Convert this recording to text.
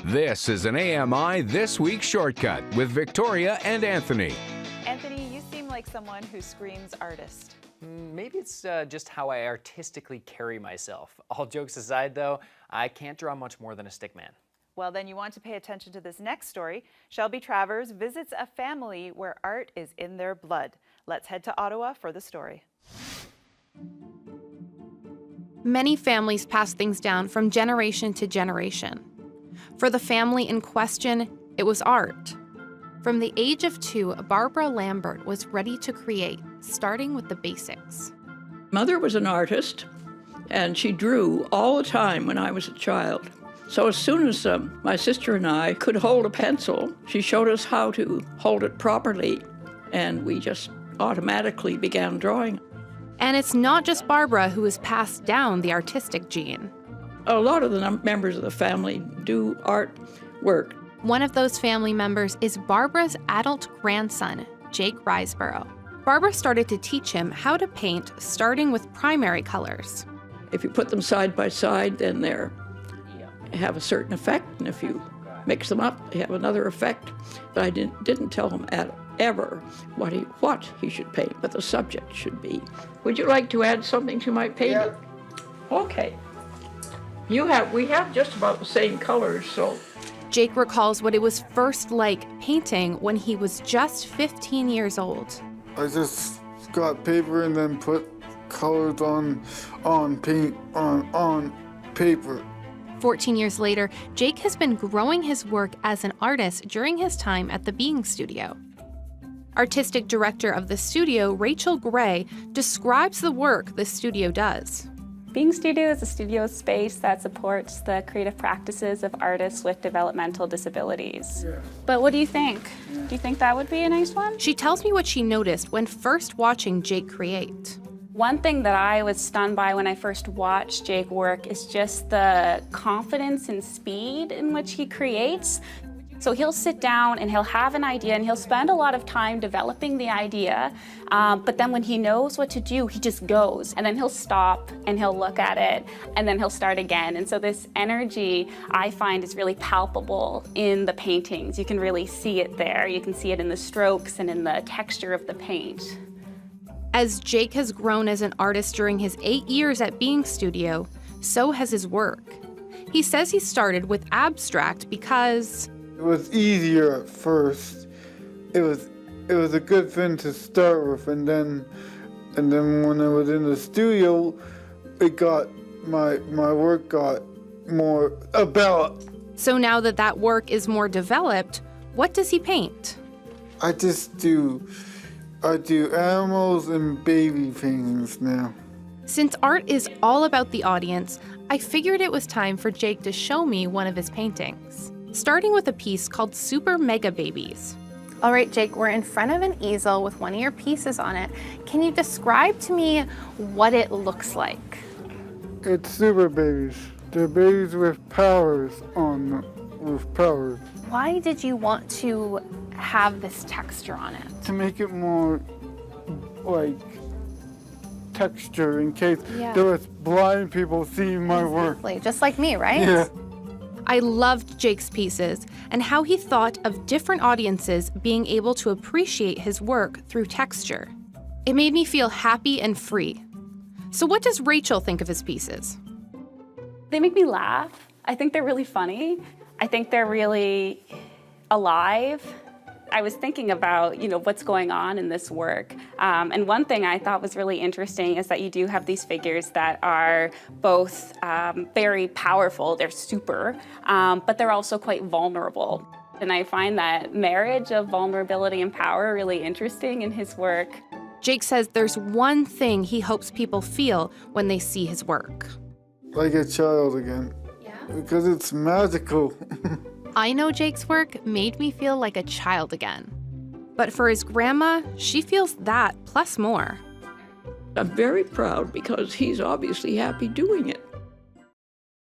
This is an AMI This Week Shortcut with Victoria and Anthony. Anthony, you seem like someone who screams artist. Maybe it's just how I artistically carry myself. All jokes aside, though, I can't draw much more than a stick man. Well, then you want to pay attention to this next story. Shelby Travers visits a family where art is in their blood. Let's head to Ottawa for the story. Many families pass things down from generation to generation. For the family in question, it was art. From the age of 2, Barbara Lambert was ready to create, starting with the basics. Mother was an artist, and she drew all the time when I was a child. So as soon as my sister and I could hold a pencil, she showed us how to hold it properly, and we just automatically began drawing. And it's not just Barbara who has passed down the artistic gene. A lot of the members of the family do art work. One of those family members is Barbara's adult grandson, Jake Riseborough. Barbara started to teach him how to paint, starting with primary colors. If you put them side by side, then they have a certain effect, and if you mix them up, they have another effect. But I didn't tell him ever what he should paint, what the subject should be. Would you like to add something to my painting? Yeah. Okay. We have just about the same colors, so. Jake recalls what it was first like painting when he was just 15 years old. I just got paper and then put colors on paper. 14 years later, Jake has been growing his work as an artist during his time at the Being Studio. Artistic director of the studio, Rachel Gray, describes the work the studio does. Being Studio is a studio space that supports the creative practices of artists with developmental disabilities. Yeah. But what do you think? Yeah. Do you think that would be a nice one? She tells me what she noticed when first watching Jake create. One thing that I was stunned by when I first watched Jake work is just the confidence and speed in which he creates. So he'll sit down and he'll have an idea and he'll spend a lot of time developing the idea, but then when he knows what to do, he just goes. And then he'll stop and he'll look at it and then he'll start again. And so this energy, I find, is really palpable in the paintings. You can really see it there. You can see it in the strokes and in the texture of the paint. As Jake has grown as an artist during his 8 years at Being Studio, so has his work. He says he started with abstract because it was easier at first. It was a good thing to start with, and then when I was in the studio, my work got more about. So now that work is more developed, what does he paint? I do animals and baby paintings now. Since art is all about the audience, I figured it was time for Jake to show me one of his paintings. Starting with a piece called Super Mega Babies. All right, Jake, we're in front of an easel with one of your pieces on it. Can you describe to me what it looks like? It's super babies. They're babies with powers on them, with powers. Why did you want to have this texture on it? To make it more like texture in case there was blind people seeing my work. Just like me, right? Yeah. I loved Jake's pieces and how he thought of different audiences being able to appreciate his work through texture. It made me feel happy and free. So what does Rachel think of his pieces? They make me laugh. I think they're really funny. I think they're really alive. I was thinking about, what's going on in this work. And one thing I thought was really interesting is that you do have these figures that are both very powerful, they're super, but they're also quite vulnerable. And I find that marriage of vulnerability and power really interesting in his work. Jake says there's one thing he hopes people feel when they see his work. Like a child again. Yeah. Because it's magical. I know Jake's work made me feel like a child again. But for his grandma, she feels that plus more. I'm very proud because he's obviously happy doing it.